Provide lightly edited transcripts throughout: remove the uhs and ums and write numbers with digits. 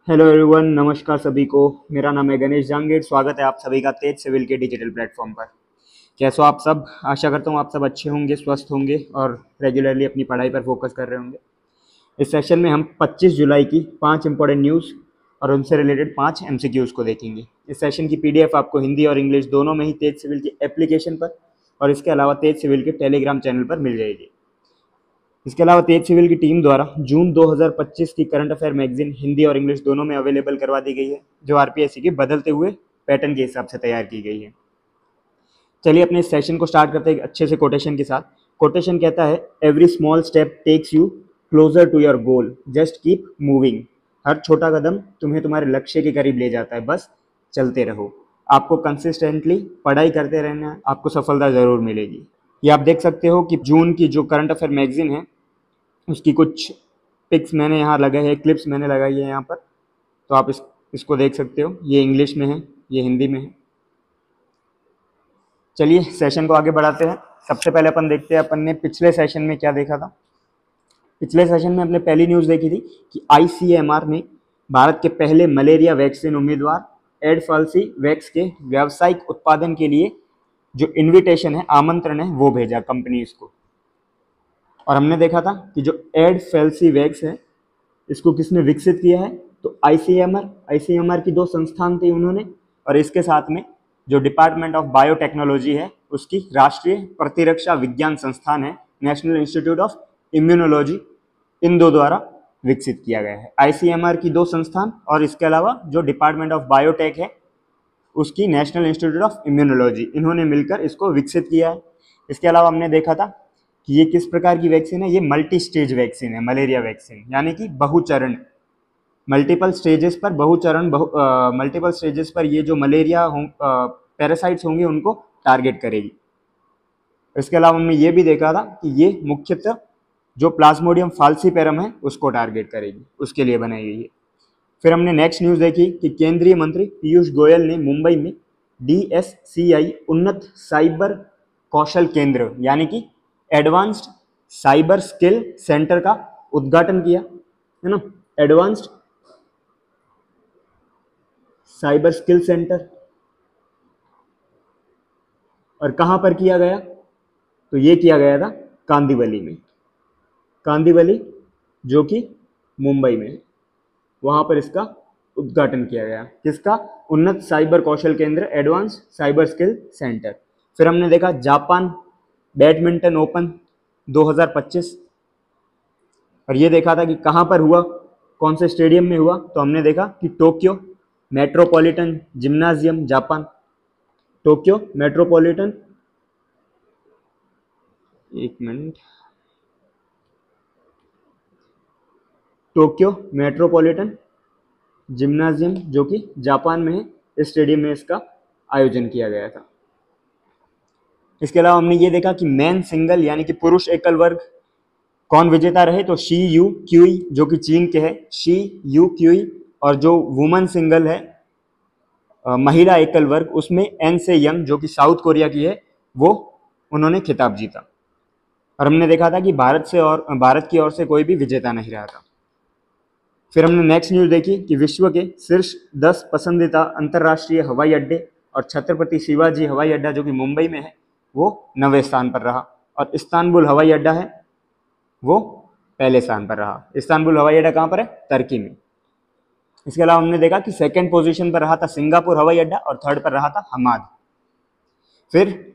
Hello everyone, नमस्कार सभी को। मेरा नाम है गणेश जांगीर। स्वागत है आप सभी का तेज सिविल के डिजिटल प्लेटफॉर्म पर। कैसे हो आप सब? आशा करता हूँ आप सब अच्छे होंगे, स्वस्थ होंगे और रेगुलरली अपनी पढ़ाई पर फोकस कर रहे होंगे। इस सेशन में हम 25 जुलाई की 5 इंपॉर्टेंट न्यूज़ और उनसे रिलेटेड 5 एमसीक्यूज़ को देखेंगे। इस सेशन की पीडीएफ आपको हिंदी और इंग्लिश दोनों में ही तेज सिविल की एप्लीकेशन पर और इसके अलावा तेज सिविल के टेलीग्राम चैनल पर मिल जाएगी। इसके अलावा तेज सिविल की टीम द्वारा जून 2025 की करंट अफेयर मैगजीन हिंदी और इंग्लिश दोनों में अवेलेबल करवा दी गई है, जो आरपीएससी के बदलते हुए पैटर्न के हिसाब से तैयार की गई है। चलिए अपने इस सेशन को स्टार्ट करते हैं अच्छे से कोटेशन के साथ। कोटेशन कहता है, every small step takes you closer to your goal, just keep moving. हर छोटा कदम तुम्हें तुम्हारे लक्ष्य के करीब ले जाता है, बस चलते रहो। आपको कंसिस्टेंटली पढ़ाई करते रहना है, आपको सफलता जरूर मिलेगी। ये आप देख सकते हो कि जून की जो करंट अफेयर मैगजीन है उसकी कुछ पिक्स मैंने यहाँ लगाए हैं, क्लिप्स मैंने लगाई है यहाँ पर, तो आप इसको देख सकते हो। ये इंग्लिश में है, ये हिंदी में है। चलिए सेशन को आगे बढ़ाते हैं। सबसे पहले अपन देखते हैं अपन ने पिछले सेशन में क्या देखा था। पिछले सेशन में अपने पहली न्यूज़ देखी थी कि आईसीएमआर ने भारत के पहले मलेरिया वैक्सीन उम्मीदवार एडफाल्सी वैक्स के व्यावसायिक उत्पादन के लिए जो इन्विटेशन है, आमंत्रण है, वो भेजा कंपनीज को। और हमने देखा था कि जो एडफाल्सी वैक्स है इसको किसने विकसित किया है, तो आईसीएमआर की 2 संस्थान थी उन्होंने, और इसके साथ में जो डिपार्टमेंट ऑफ बायोटेक्नोलॉजी है उसकी राष्ट्रीय प्रतिरक्षा विज्ञान संस्थान है, नेशनल इंस्टीट्यूट ऑफ इम्यूनोलॉजी, इन 2 द्वारा विकसित किया गया है। आईसीएमआर की 2 संस्थान और इसके अलावा जो डिपार्टमेंट ऑफ बायोटेक है उसकी नेशनल इंस्टीट्यूट ऑफ इम्यूनोलॉजी, इन्होंने मिलकर इसको विकसित किया है। इसके अलावा हमने देखा था कि ये किस प्रकार की वैक्सीन है, ये मल्टी स्टेज वैक्सीन है, मलेरिया वैक्सीन, यानी कि बहुचरण, मल्टीपल स्टेजेस पर ये जो मलेरिया पैरासाइट्स होंगे उनको टारगेट करेगी। इसके अलावा हमने ये भी देखा था कि ये मुख्यतः जो प्लाज्मोडियम फाल्सीपेरम है उसको टारगेट करेगी, उसके लिए बनाई गई है। फिर हमने नेक्स्ट न्यूज़ देखी कि केंद्रीय मंत्री पीयूष गोयल ने मुंबई में DSCI उन्नत साइबर कौशल केंद्र यानी कि एडवांस्ड साइबर स्किल सेंटर का उद्घाटन किया, है ना। एडवांस्ड साइबर स्किल सेंटर, और कहां पर किया गया, तो ये किया गया था कांदिवली में, कांदिवली जो कि मुंबई में है, वहां पर इसका उद्घाटन किया गया। किसका? उन्नत साइबर कौशल केंद्र, एडवांस साइबर स्किल सेंटर। फिर हमने देखा जापान बैडमिंटन ओपन 2025, और ये देखा था कि कहां पर हुआ, कौन से स्टेडियम में हुआ, तो हमने देखा कि Tokyo metropolitan gymnasium Japan, Tokyo metropolitan, एक मिनट, टोक्यो मेट्रोपॉलिटन जिम्नाजियम जो कि जापान में है, इस स्टेडियम में इसका आयोजन किया गया था। इसके अलावा हमने ये देखा कि मेन सिंगल यानी कि पुरुष एकल वर्ग कौन विजेता रहे, तो शी यू क्यूई जो कि चीन के है, शी यू क्यूई, और जो वुमन सिंगल है महिला एकल वर्ग, उसमें एन से यंग जो कि साउथ कोरिया की है, वो उन्होंने खिताब जीता। और हमने देखा था कि भारत की ओर से कोई भी विजेता नहीं रहा था। फिर हमने नेक्स्ट न्यूज़ देखी कि विश्व के शीर्ष 10 पसंदीदा अंतर्राष्ट्रीय हवाई अड्डे और छत्रपति शिवाजी हवाई अड्डा जो कि मुंबई में है वो 9वें स्थान पर रहा, और इस्तांबुल हवाई अड्डा है वो पहले स्थान पर रहा। इस्तांबुल हवाई अड्डा कहाँ पर है? तुर्की में। इसके अलावा हमने देखा कि सेकंड पोजीशन पर रहा था सिंगापुर हवाई अड्डा और थर्ड पर रहा था हमाद। फिर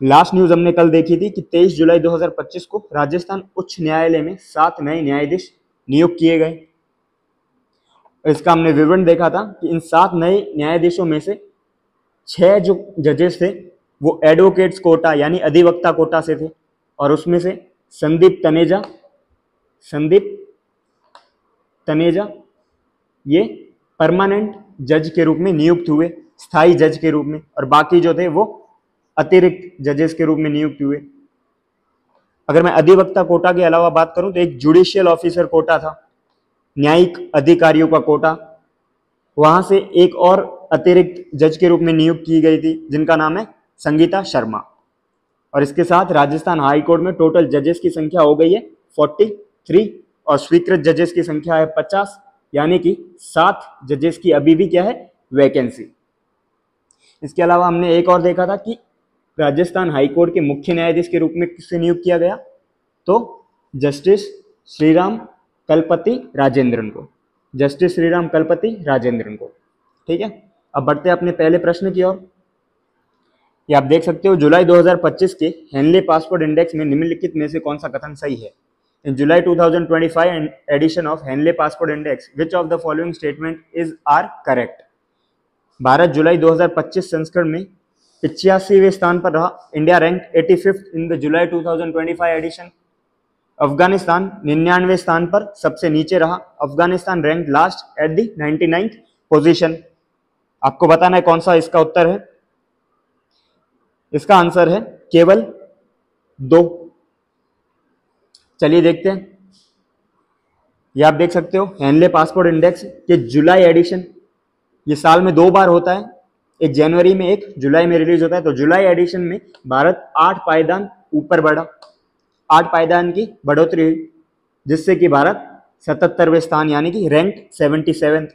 लास्ट न्यूज़ हमने कल देखी थी कि 23 जुलाई 2025 को राजस्थान उच्च न्यायालय में 7 नए न्यायाधीश नियुक्त किए गए। इसका हमने विवरण देखा था कि इन 7 नए न्यायाधीशों में से 6 जो जजेस थे वो एडवोकेट्स कोटा यानी अधिवक्ता कोटा से थे, और उसमें से संदीप तनेजा ये परमानेंट जज के रूप में नियुक्त हुए, स्थायी जज के रूप में, और बाकी जो थे वो अतिरिक्त जजेस के रूप में नियुक्त हुए। अगर मैं अधिवक्ता कोटा के अलावा बात करूं तो एक जुडिशियल ऑफिसर कोटा था, न्यायिक अधिकारियों का कोटा, वहां से एक और अतिरिक्त जज के रूप में नियुक्त की गई थी जिनका नाम है संगीता शर्मा। और इसके साथ राजस्थान हाई कोर्ट में टोटल जजेस की संख्या हो गई है 43, और स्वीकृत जजेस की संख्या है 50, यानी कि 7 जजेस की अभी भी क्या है, वैकेंसी। इसके अलावा हमने एक और देखा था कि राजस्थान हाईकोर्ट के मुख्य न्यायाधीश के रूप में किससे नियुक्त किया गया, तो जस्टिस श्रीराम कलपति राजेंद्रन को, जस्टिस श्रीराम कलपति राजेंद्रन को। ठीक है, अब बढ़ते हैं अपने पहले प्रश्न की ओर। ये आप देख सकते हो, जुलाई 2025 के हेनले पासपोर्ट इंडेक्स में निम्नलिखित में से कौन सा कथन सही है। In July 2025 edition of Henley passport index which of the following statement is are correct. Bharat जुलाई 2025 संस्करण में 85वें स्थान पर रहा। India rank 85th in the July 2025 edition. Afghanistan 99वें स्थान पर सबसे नीचे रहा। Afghanistan rank last at the 99th position. आपको बताना है कौन सा इसका उत्तर है। इसका आंसर है केवल 2। चलिए देखते हैं। ये आप देख सकते हो, हेनले पासपोर्ट इंडेक्स के जुलाई एडिशन, ये साल में 2 बार होता है, एक जनवरी में एक जुलाई में रिलीज होता है। तो जुलाई एडिशन में भारत 8 पायदान ऊपर बढ़ा, 8 पायदान की बढ़ोतरी हुई, जिससे कि भारत 77वें स्थान यानी कि रैंक 77th।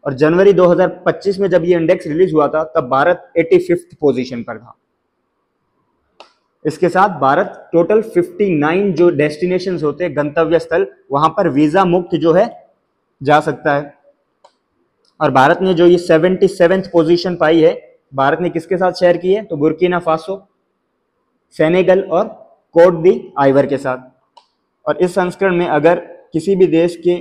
और जनवरी 2025 में जब ये इंडेक्स रिलीज हुआ था तब भारत 85th पोजीशन पर था। इसके साथ भारत टोटल 59 जो डेस्टिनेशंस होते हैं, गंतव्य स्थल, वहां पर वीजा मुक्त जो है जा सकता है। और भारत ने जो ये 77th पोजीशन पाई है, भारत ने किसके साथ शेयर की है, तो बुर्किना फासो, सेनेगल और कोट दी आइवर के साथ। और इस संस्करण में अगर किसी भी देश के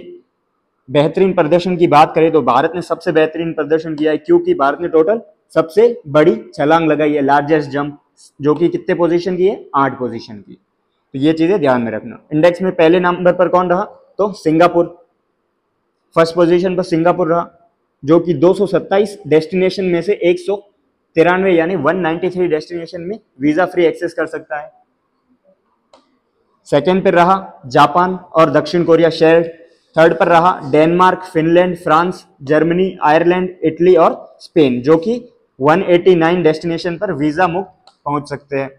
बेहतरीन प्रदर्शन की बात करें तो भारत ने सबसे बेहतरीन प्रदर्शन किया है, क्योंकि भारत ने टोटल सबसे बड़ी छलांग लगाई है, लार्जेस्ट जंप, जो कि कितने पोजीशन की है, 8 पोजीशन की। तो ये चीजें ध्यान में रखना। इंडेक्स में पहले नंबर पर कौन रहा, तो सिंगापुर, फर्स्ट पोजीशन पर सिंगापुर रहा, जो कि 227 डेस्टिनेशन में से 193 यानी 193 डेस्टिनेशन में वीजा फ्री एक्सेस कर सकता है। सेकेंड पर रहा जापान और दक्षिण कोरिया शेयर। थर्ड पर रहा Denmark, Finland, France, Germany, Ireland, Italy और स्पेन, जो कि 189 डेस्टिनेशन पर वीजा मुक्त पहुंच सकते हैं।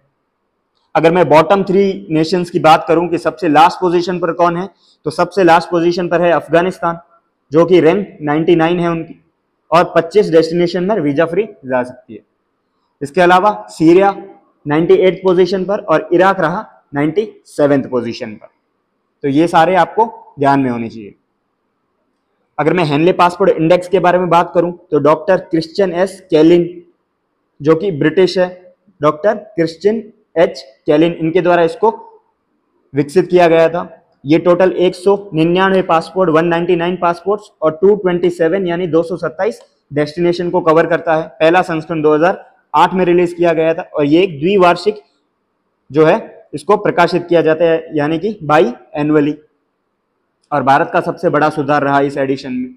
अगर मैं बॉटम 3 नेशंस की बात करूं कि सबसे लास्ट पोजीशन पर कौन है, तो सबसे लास्ट पोजीशन पर है अफगानिस्तान, जो कि रैंक 99 है उनकी, और 25 डेस्टिनेशन में वीजा फ्री जा सकती है। इसके अलावा सीरिया 98 पोजीशन पर और इराक रहा 97th पोजीशन पर। तो ये सारे आपको ध्यान में होने चाहिए। अगर मैं हेनले पासपोर्ट इंडेक्स के बारे में बात करूं तो डॉक्टर क्रिश्चियन एस कैलिन, जो कि ब्रिटिश है, डॉक्टर क्रिश्चियन एच कैलिन, इनके द्वारा इसको विकसित किया गया था। ये टोटल 199 पासपोर्ट, 199 पासपोर्ट्स और 227 यानी 227 डेस्टिनेशन को कवर करता है। पहला संस्करण 2008 में रिलीज किया गया था और ये एक द्विवार्षिक जो है इसको प्रकाशित किया जाता है, यानी कि बाई एनुअली। और भारत का सबसे बड़ा सुधार रहा इस एडिशन में।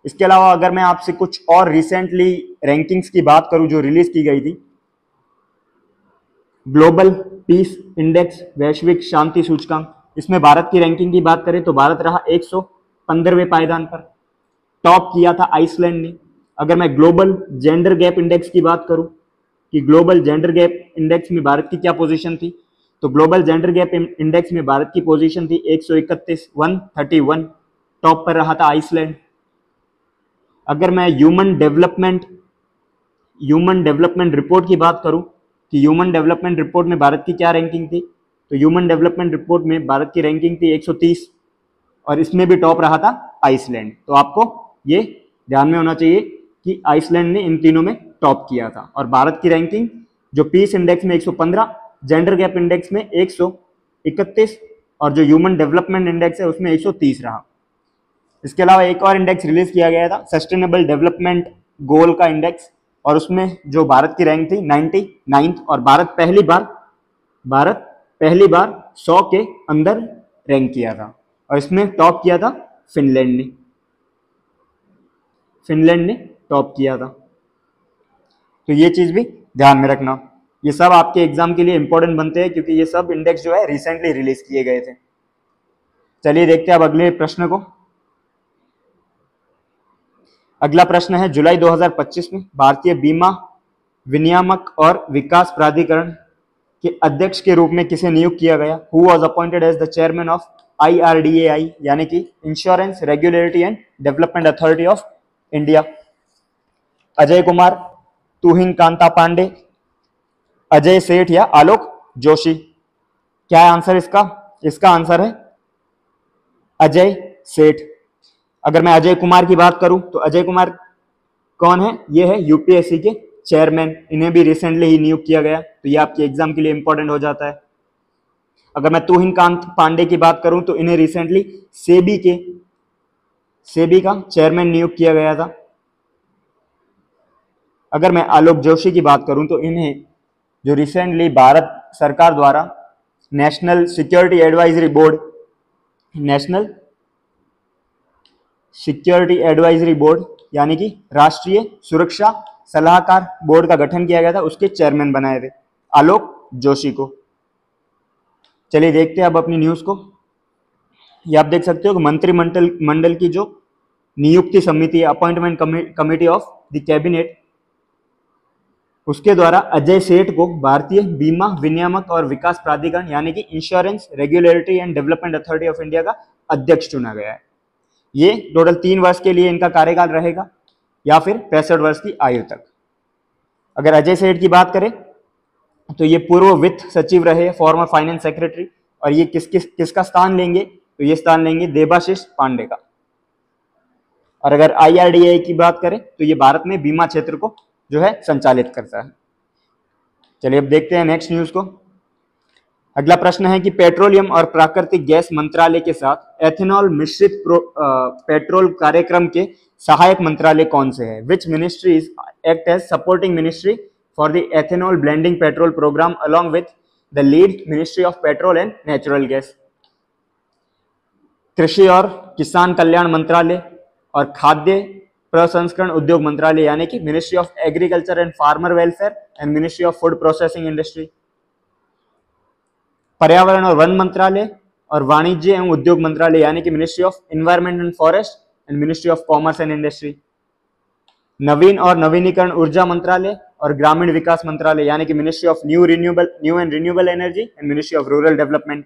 इसके अलावा अगर मैं आपसे कुछ और रिसेंटली रैंकिंग्स की बात करूं जो रिलीज की गई थी, ग्लोबल पीस इंडेक्स, वैश्विक शांति सूचकांक, इसमें भारत की रैंकिंग की बात करें तो भारत रहा 115वें पायदान पर। टॉप किया था आइसलैंड ने। अगर मैं ग्लोबल जेंडर गैप इंडेक्स की बात करूं कि ग्लोबल जेंडर गैप इंडेक्स में भारत की क्या पोजीशन थी, तो ग्लोबल जेंडर गैप इंडेक्स में भारत की पोजीशन थी 131, 131। टॉप पर रहा था आइसलैंड। अगर मैं ह्यूमन डेवलपमेंट रिपोर्ट की बात करूं कि ह्यूमन डेवलपमेंट रिपोर्ट में भारत की क्या रैंकिंग थी, तो ह्यूमन डेवलपमेंट रिपोर्ट में भारत की रैंकिंग थी 130 और इसमें भी टॉप रहा था आइसलैंड। तो आपको ये ध्यान में होना चाहिए कि आइसलैंड ने इन तीनों में टॉप किया था। और भारत की रैंकिंग जो पीस इंडेक्स में 115, जेंडर गैप इंडेक्स में 131 और जो ह्यूमन डेवलपमेंट इंडेक्स है उसमें 130 रहा। इसके अलावा एक और इंडेक्स रिलीज किया गया था, सस्टेनेबल डेवलपमेंट गोल का इंडेक्स, और उसमें जो भारत की रैंक थी 99th और भारत पहली बार 100 के अंदर रैंक किया था। और इसमें टॉप किया था फिनलैंड ने टॉप किया था। तो ये चीज भी ध्यान में रखना। ये सब आपके एग्जाम के लिए इंपॉर्टेंट बनते हैं क्योंकि ये सब इंडेक्स जो है रिसेंटली रिलीज किए गए थे। चलिए देखते हैं अब अगले प्रश्न को। अगला प्रश्न है, जुलाई 2025 में भारतीय बीमा विनियामक और विकास प्राधिकरण के अध्यक्ष के रूप में किसे नियुक्त किया गया? Who was appointed as the chairman of IRDAI यानी कि insurance regulatory and development authority of India, Ajay Kumar, Tuhin Kanta Pandey, Ajay Seth या आलोक जोशी। क्या है आंसर इसका? इसका आंसर है अजय सेठ। अगर मैं अजय कुमार की बात करूं तो अजय कुमार कौन है? ये है यूपीएससी के चेयरमैन, इन्हें भी रिसेंटली ही नियुक्त किया गया, तो ये आपके एग्जाम के लिए इंपॉर्टेंट हो जाता है। अगर मैं तुहिन कांत पांडे की बात करूं तो इन्हें रिसेंटली सेबी का चेयरमैन नियुक्त किया गया था। अगर मैं आलोक जोशी की बात करूं तो इन्हें जो रिसेंटली भारत सरकार द्वारा नेशनल सिक्योरिटी एडवाइजरी बोर्ड यानी कि राष्ट्रीय सुरक्षा सलाहकार बोर्ड का गठन किया गया था, उसके चेयरमैन बनाए थे आलोक जोशी को। चलिए देखते हैं अब अपनी न्यूज को। ये आप देख सकते हो कि मंत्रिमंडल की जो नियुक्ति समिति है, appointment committee of the cabinet, उसके द्वारा अजय सेठ को भारतीय बीमा विनियामक और विकास प्राधिकरण यानी कि insurance regulatory and development authority of India का अध्यक्ष चुना गया है। ये टोटल 3 वर्ष के लिए इनका कार्यकाल रहेगा या फिर 65 वर्ष की आयु तक। अगर अजय सेठ की बात करें तो ये पूर्व वित्त सचिव रहे, फॉर्मर फाइनेंस सेक्रेटरी, और ये किसका स्थान लेंगे? तो ये स्थान लेंगे देबाशीष पांडे का। और अगर IRDAI की बात करें तो ये भारत में बीमा क्षेत्र को जो है संचालित करता है। चलिए अब देखते हैं नेक्स्ट न्यूज को। अगला प्रश्न है कि पेट्रोलियम और प्राकृतिक गैस मंत्रालय के साथ एथेनॉल मिश्रित पेट्रोल कार्यक्रम के सहायक मंत्रालय कौन से है? Which ministry is act as supporting ministry for the ethanol blending petrol program along with the lead ministry of petrol and natural gas? कृषि और किसान कल्याण मंत्रालय और खाद्य प्रसंस्करण उद्योग मंत्रालय यानी कि ministry of agriculture and farmer welfare and ministry of food processing industry. पर्यावरण और वन मंत्रालय और वाणिज्य एवं उद्योग मंत्रालय यानी कि ministry of environment and forest and ministry of commerce and industry. नवीन और नवीनीकरण ऊर्जा मंत्रालय और ग्रामीण विकास मंत्रालय यानी कि ministry of new and renewable energy and ministry of rural development.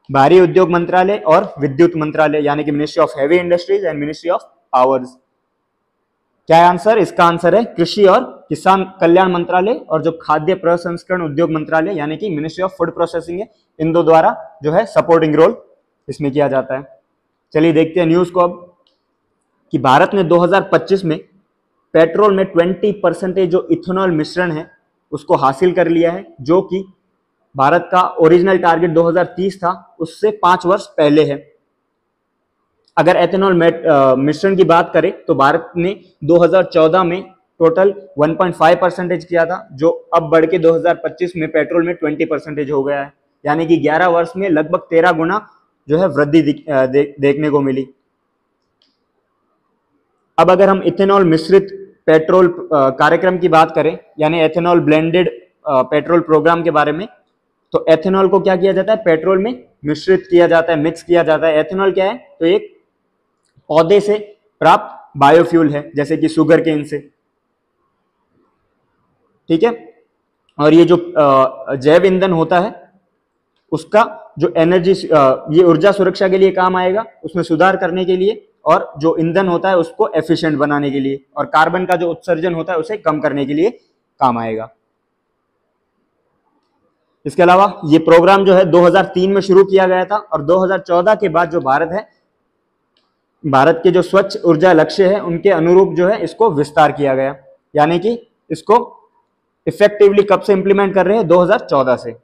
भारी उद्योग मंत्रालय और विद्युत मंत्रालय यानी कि ministry of heavy industries and ministry of powers. क्या है आंसर? इसका आंसर है कृषि और किसान कल्याण मंत्रालय और जो खाद्य प्रसंस्करण उद्योग मंत्रालय यानी कि मिनिस्ट्री ऑफ फूड प्रोसेसिंग है, इन दो द्वारा जो है सपोर्टिंग रोल इसमें किया जाता है। चलिए देखते हैं न्यूज को अब कि भारत ने 2025 में पेट्रोल में 20% जो इथेनॉल मिश्रण है उसको हासिल कर लिया है, जो कि भारत का ओरिजिनल टारगेट 2030 था उससे 5 वर्ष पहले है। अगर एथेनॉल मिश्रण की बात करें तो भारत ने 2014 में टोटल 1.5% किया था, जो अब बढ़ के 2025 में पेट्रोल में 20% हो गया है, यानी कि 11 वर्ष में लगभग 13 गुना जो है वृद्धि देखने को मिली। अब अगर हम इथेनॉल मिश्रित पेट्रोल कार्यक्रम की बात करें यानी एथेनॉल ब्लेंडेड पेट्रोल प्रोग्राम के बारे में, तो एथेनॉल को क्या किया जाता है? पेट्रोल में मिश्रित किया जाता है, मिक्स किया जाता है। एथेनॉल क्या है? तो एक पौधे से प्राप्त बायोफ्यूल है, जैसे कि शुगर केन से, ठीक है। और ये जो जैव ईंधन होता है उसका जो एनर्जी, ये ऊर्जा सुरक्षा के लिए काम आएगा, उसमें सुधार करने के लिए, और जो ईंधन होता है उसको एफिशिएंट बनाने के लिए, और कार्बन का जो उत्सर्जन होता है उसे कम करने के लिए काम आएगा। इसके अलावा ये प्रोग्राम जो है 2003 में शुरू किया गया था, और 2014 के बाद जो भारत के जो स्वच्छ ऊर्जा लक्ष्य है उनके अनुरूप जो है इसको विस्तार किया गया, यानी कि इसको इफेक्टिवली कब से इंप्लीमेंट कर रहे हैं? 2014 से।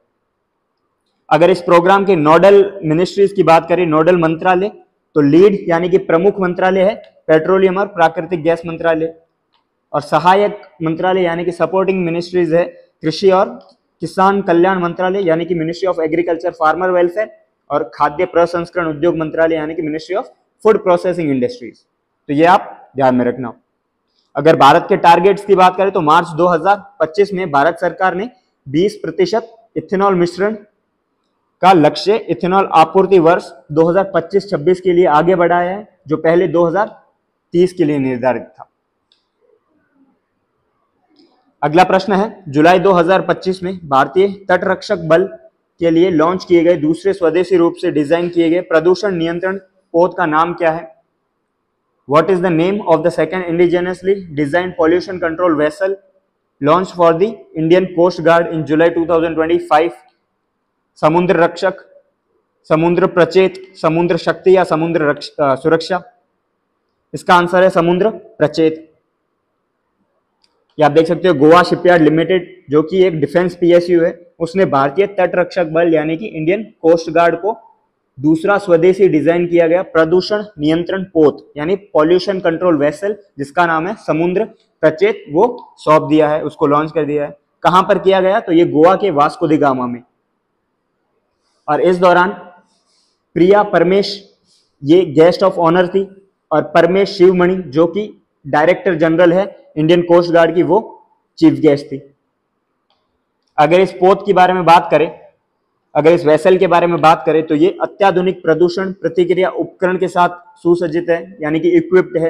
अगर इस प्रोग्राम के नोडल मिनिस्ट्रीज की बात करें, नोडल मंत्रालय, तो लीड यानी कि प्रमुख मंत्रालय है पेट्रोलियम और प्राकृतिक गैस मंत्रालय, और सहायक मंत्रालय यानी कि सपोर्टिंग मिनिस्ट्रीज है कृषि और किसान कल्याण मंत्रालय यानी कि ministry of agriculture farmer welfare, और खाद्य प्रसंस्करण उद्योग मंत्रालय यानी कि ministry of food processing industries. तो ये आप ध्यान में रखना। अगर भारत के टारगेट्स की बात करें तो मार्च 2025 में भारत सरकार ने 20% इथेनॉल मिश्रण का लक्ष्य इथेनॉल आपूर्ति वर्ष 2025-26 के लिए आगे बढ़ाया है, जो पहले 2030 के लिए निर्धारित था। अगला प्रश्न है, जुलाई 2025 में भारतीय तटरक्षक बल के लिए लॉन्च किए गए दूसरे स्वदेशी रूप से डिजाइन किए गए प्रदूषण नियंत्रण पोत का नाम क्या है? What is the name of the second indigenously designed pollution control vessel launched for the Indian Coast Guard in July 2025? समुद्र रक्षक, समुद्र प्रचेत, समुद्र शक्ति या समुद्र सुरक्षा? इसका आंसर है समुद्र प्रचेत। ये आप देख सकते हो गोवा शिपयार्ड लिमिटेड जो कि एक डिफेंस पीएसयू है, उसने भारतीय तट रक्षक बल यानी कि इंडियन कोस्ट गार्ड को दूसरा स्वदेशी डिजाइन किया गया प्रदूषण नियंत्रण पोत यानी पॉल्यूशन कंट्रोल वेसल जिसका नाम है समुद्र प्रचेत वो सौंप दिया है, उसको लॉन्च कर दिया है। कहां पर किया गया? तो ये गोवा के वास्को दी गामा में। और इस दौरान प्रिया परमेश ये गेस्ट ऑफ ऑनर थी और परमेश शिवमणि जो कि डायरेक्टर जनरल है इंडियन कोस्ट गार्ड की वो चीफ गेस्ट थी। अगर इस पोत के बारे में बात करें, अगर इस वेसल के बारे में बात करें तो ये अत्याधुनिक प्रदूषण प्रतिक्रिया उपकरण के साथ सुसज्जित है यानी कि इक्विप्ड है,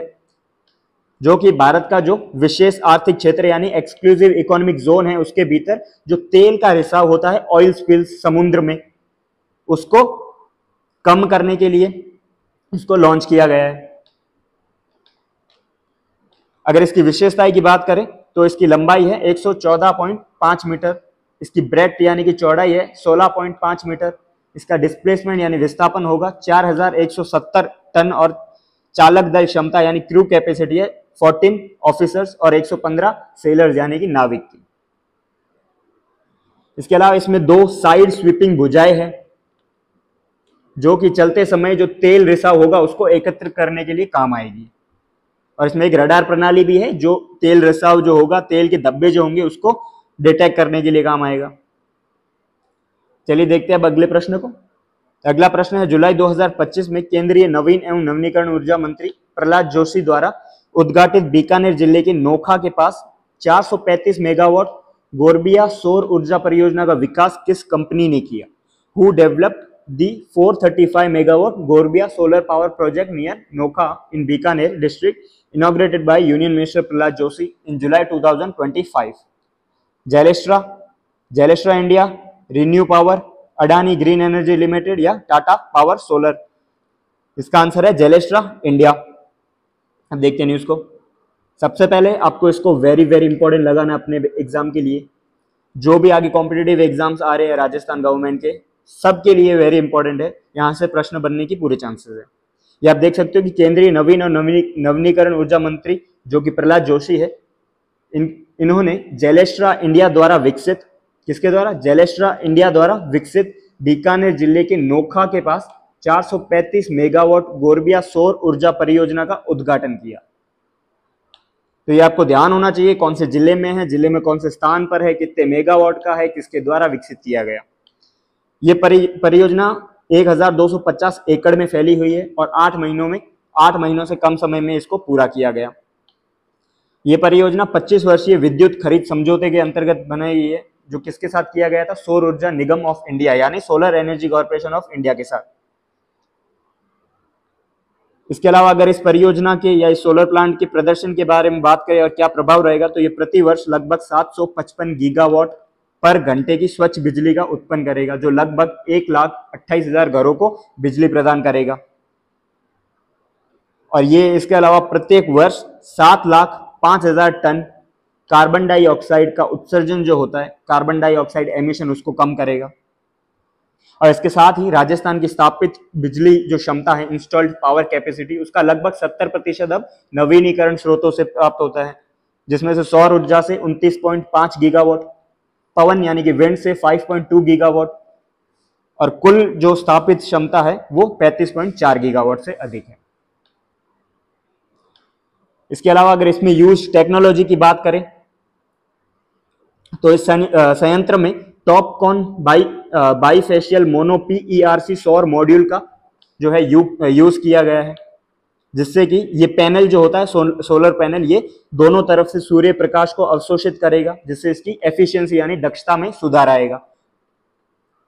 जो कि भारत का जो विशेष आर्थिक क्षेत्र यानी एक्सक्लूसिव इकोनॉमिक जोन है उसके भीतर जो तेल का रिसाव होता है ऑयल स्पिल्स समुद्र में उसको कम करने के लिए इसको लॉन्च किया गया है। अगर इसकी विशेषताएं की बात करें तो इसकी लंबाई है 114.5 मीटर, इसकी ब्रेड्थ यानी कि चौड़ाई है 16.5 मीटर, इसका डिस्प्लेसमेंट यानी विस्थापन होगा 4170 टन और चालक दल क्षमता यानी क्रू कैपेसिटी है 14 ऑफिसर्स और 115 सेलर्स यानी कि नाविक की। इसके अलावा इसमें 2 साइड स्वीपिंग भुजाएं हैं जो कि चलते समय जो तेल रिसाव होगा उसको एकत्र करने के लिए काम आएगी। और इसमें एक रडार प्रणाली भी है जो तेल रिसाव जो होगा, तेल के धब्बे जो होंगे उसको डिटेक्ट करने के लिए काम आएगा। चलिए देखते हैं अब अगले प्रश्न को। अगला प्रश्न है जुलाई 2025 में केंद्रीय नवीन एवं नवीनीकरण ऊर्जा मंत्री प्रहलाद जोशी द्वारा उद्घाटित बीकानेर जिले के नोखा के पास 435 मेगावाट गोरबिया सौर ऊर्जा परियोजना का विकास किस कंपनी ने किया? Who developed the 435 megawatt Gorbia solar power project near Nokha in Bikaner district inaugurated by Union Minister Prahlad Joshi in July 2025? Zelestra India, ReNew power, Adani green energy limited या टाटा पावर सोलर? इसका आंसर है जेलेस्ट्रा इंडिया। अब देखते हैं news को। सबसे पहले आपको इसको वेरी वेरी इंपॉर्टेंट लगाना अपने एग्जाम के लिए। जो भी आगे कॉम्पिटिटिव एग्जाम्स आ रहे हैं राजस्थान गवर्नमेंट के सबके लिए वेरी इंपॉर्टेंट है, यहाँ से प्रश्न बनने की पूरे चांसेस है। ये आप देख सकते हो कि केंद्रीय नवीन और नवीनीकरण ऊर्जा मंत्री जो कि प्रहलाद जोशी है इन्होंने जेलेस्ट्रा इंडिया द्वारा विकसित, किसके द्वारा? जेलेस्ट्रा इंडिया द्वारा विकसित बीकानेर जिले के नोखा के पास 435 मेगावाट गोरबिया सौर ऊर्जा परियोजना का उद्घाटन किया। तो ये आपको ध्यान होना चाहिए कौन से जिले में है, जिले में कौन से स्थान पर है, कितने मेगावाट का है, किसके द्वारा विकसित किया गया। ये परियोजना 1250 एकड़ में फैली हुई है और 8 महीनों से कम समय में इसको पूरा किया गया। ये परियोजना 25 वर्षीय विद्युत खरीद समझौते के अंतर्गत बनाई गई है जो किसके साथ किया गया था? सौर ऊर्जा निगम ऑफ इंडिया यानी solar energy corporation of India के साथ। इसके अलावा अगर इस परियोजना के या इस सोलर प्लांट के प्रदर्शन के बारे में बात करें और क्या प्रभाव रहेगा तो ये प्रति वर्ष लगभग 755 गीगावाट पर घंटे की स्वच्छ बिजली का उत्पन्न करेगा जो लगभग 1,28,000 घरों को बिजली प्रदान करेगा। और ये इसके अलावा प्रत्येक वर्ष 7,05,000 टन कार्बन डाइऑक्साइड का उत्सर्जन जो होता है, कार्बन डाइऑक्साइड एमिशन, उसको कम करेगा। और इसके साथ ही राजस्थान की स्थापित बिजली जो क्षमता है, इंस्टॉल्ड पावर कैपेसिटी, उसका लगभग 70% अब नवीनीकरण स्रोतों से प्राप्त होता है, जिसमें से सौर ऊर्जा से 29.5 गीगावाट, पवन यानी कि विंड से 5.2 गीगावाट और कुल जो स्थापित क्षमता है वो 35.4 गीगावाट से अधिक है। इसके अलावा अगर इसमें यूज टेक्नोलॉजी की बात करें तो इस संयंत्र में टॉपकॉन बाईफेशियल मोनो PERC सौर मॉड्यूल का जो है यूज किया गया है, जिससे कि ये पैनल जो होता है सोलर पैनल, ये दोनों तरफ से सूर्य प्रकाश को अवशोषित करेगा, जिससे इसकी एफिशिएंसी यानी दक्षता में सुधार आएगा।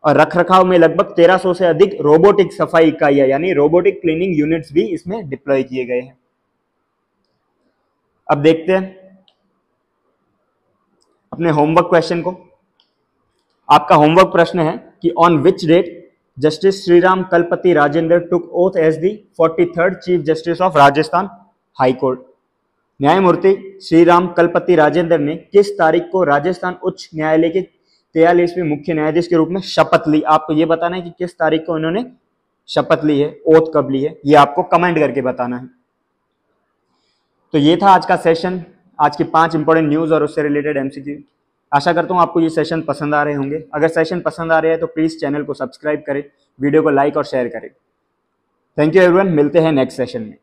और रखरखाव में लगभग 1300 से अधिक रोबोटिक सफाई इकाइयां यानी रोबोटिक क्लीनिंग यूनिट्स भी इसमें डिप्लॉय किए गए हैं। अब देखते हैं अपने होमवर्क क्वेश्चन को। आपका होमवर्क प्रश्न है कि on which date justice Shriram Kalpathi Rajendra took oath as the 43rd chief justice of Rajasthan high court. न्यायमूर्ति श्रीराम कलपति राजेंद्र ने किस तारीख को राजस्थान उच्च न्यायालय के 43वें मुख्य न्यायाधीश के रूप में शपथ ली? आपको ये बताना है कि किस तारीख को इन्होंने शपथ ली है, ओथ कब ली है, ये आपको कमेंट करके बताना है। तो ये था आज का सेशन, आज की 5 इंपॉर्टेंट न्यूज और उससे रिलेटेड एमसीक्यू। आशा करता हूँ आपको ये सेशन पसंद आ रहे होंगे। अगर सेशन पसंद आ रहे हैं तो प्लीज चैनल को सब्सक्राइब करें, वीडियो को लाइक और शेयर करें। थैंक यू एवरीवन, मिलते हैं नेक्स्ट सेशन में।